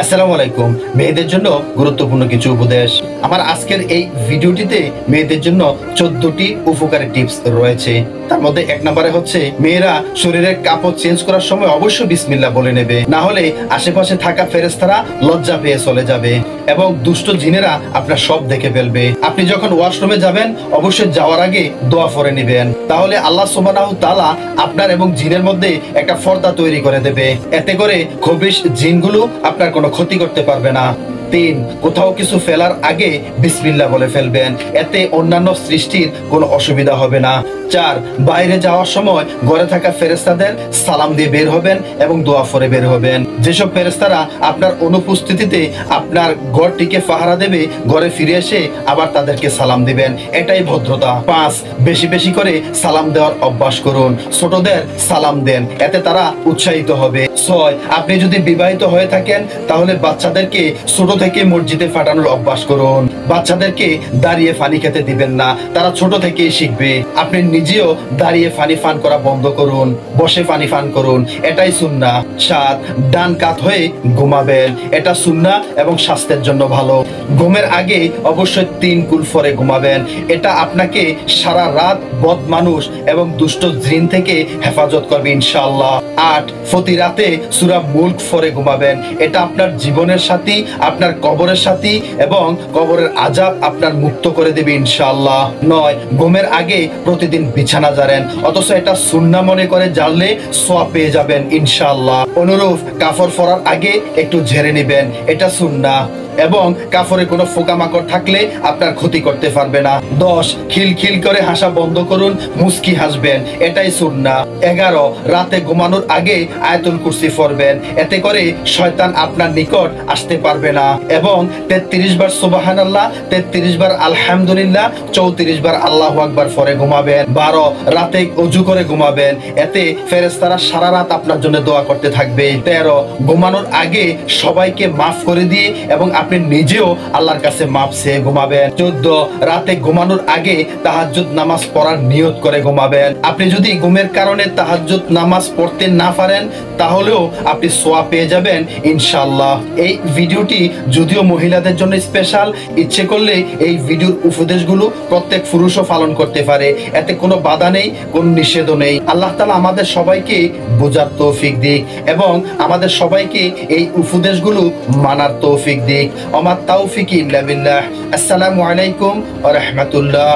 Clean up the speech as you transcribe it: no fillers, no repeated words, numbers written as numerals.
আসসালামু আলাইকুম। মেয়েদের জন্য গুরুত্বপূর্ণ কিছু উপদেশ। আমার আজকের এই ভিডিওটিতে মেয়েদের জন্য 14টি উপকারী টিপস রয়েছে। তার মধ্যে 1 নম্বরে হচ্ছে মেয়েরা শরীরের কাপড় চেঞ্জ করার সময় অবশ্যই বিসমিল্লাহ বলে নেবে, না হলে আশেপাশে থাকা ফেরেশতারা লজ্জা পেয়ে চলে যাবে এবং দুষ্ট জিনেরা আপনার সব দেখে ফেলবে। আপনি যখন ওয়াশরুমে যাবেন অবশ্যই যাওয়ার আগে দোয়া পড়ে নেবেন, তাহলে আল্লাহ সুবহানাহু তাআলা আপনার এবং জিনের মধ্যে একটা পর্দা তৈরি করে দেবে। এতে করে খবিশ জিনগুলো আপনার কোনো ক্ষতি করতে পারবে না। 3, কোথাও কিছু ফেলার আগে বিসমিল্লাহ বলে ফেলবেন, এতে অন্যান্য সৃষ্টির কোনো অসুবিধা হবে না। 4, বাইরে যাওয়ার সময় ঘরে থাকা ফেরেশতাদের সালাম দিয়ে বের হবেন এবং দোয়া পড়ে বের হবেন। যেসব ফেরেশতারা আপনার অনুপস্থিতিতে আপনার ঘরটিকে পাহারা দেবে, ঘরে ফিরে এসে আবার তাদেরকে সালাম দিবেন, এটাই ভদ্রতা। 5, বেশি বেশি করে সালাম দেওয়ার অভ্যাস করুন, ছোটদের সালাম দেন, এতে তারা উৎসাহিত হবে। 6, আপনি যদি বিবাহিত হয়ে থাকেন তাহলে বাচ্চাদেরকে ছোট থেকে মসজিদে পাঠানোর অভ্যাস করুন। বাচ্চাদেরকে দাঁড়িয়ে পানি খেতে দিবেন না, তারা ছোট থেকেই শিখবে। আপনি নিজেও দাঁড়িয়ে পানি পান করা বন্ধ করুন, বসে পানি পান করুন, এটাই সুন্নাহ। 7, ডান কাত হয়ে ঘুমাবেন, এটা সুন্নাহ এবং স্বাস্থ্যের জন্য ভালো। ঘুমের আগে অবশ্যই 3 কুল পরে ঘুমাবেন, এটা আপনাকে সারা রাত বদ মানুষ এবং দুষ্ট জিন থেকে হেফাজত করবে ইনশাআল্লাহ। 8, প্রতি রাতে সূরা মুলক পরে ঘুমাবেন, এটা আপনার জীবনের সাথী, আপনার কবরের সাথী এবং কবরের আযাব আপনার মুক্ত করে দেবে ইনশাআল্লাহ। 9, ঘুমের আগে প্রতিদিন বিছানা ঝাড়েন, অথচ এটা সুন্নাহ মনে করে ঝাড়লে সওয়াব পেয়ে যাবেন ইনশাআল্লাহ। অনুরূপ কাপড় পরার আগে একটু ঝেড়ে নেবেন, এটা সুন্নাহ এবং কাপড়ে কোনো পোকামাকড় থাকলে আপনার ক্ষতি করতে পারবে না। 10, খিলখিল করে হাসা বন্ধ করুন, মুস্কি হাসবেন, এটাই সুন্নাহ। 11, রাতে ঘুমানোর আগে আয়াতুল কুরসি পড়বেন, এতে করে শয়তান আপনার নিকট আসতে পারবে না এবং 33 বার সুবহানাল্লাহ, 33 বার আলহামদুলিল্লাহ, 34 বার আল্লাহু আকবার পড়ে ঘুমাবেন। 12, রাতে ওযু করে ঘুমাবেন, এতে ফেরেশতারা সারা রাত আপনার জন্য দোয়া করতে থাকবে। 13, ঘুমানোর আগে সবাইকে মাফ করে দিয়ে এবং আপনি নিজেও আল্লাহর কাছে মাপ চেয়ে ঘুমাবেন। 14, রাতে ঘুমানোর আগে তাহাজ্জুদ নামাজ পড়ার নিয়ত করে ঘুমাবেন। আপনি যদি ঘুমের কারণে তাহাজ্জুদ নামাজ পড়তে না পারেন তাহলেও আপনি সওয়াব পেয়ে যাবেন ইনশাআল্লাহ। এই ভিডিওটি যদিও মহিলাদের জন্য স্পেশাল, ইচ্ছে করলে এই ভিডিওর উপদেশগুলো প্রত্যেক পুরুষও পালন করতে পারে, এতে কোনো বাধা নেই, কোনো নিষেধও নেই। আল্লাহ তাআলা আমাদের সবাইকে বোঝার তৌফিক দিক এবং আমাদের সবাইকে এই উপদেশগুলো মানার তৌফিক দিক। ওমা তাওফিক ইল্লা বিল্লাহ। আসসালামু আলাইকুম ওয়া রাহমাতুল্লাহ।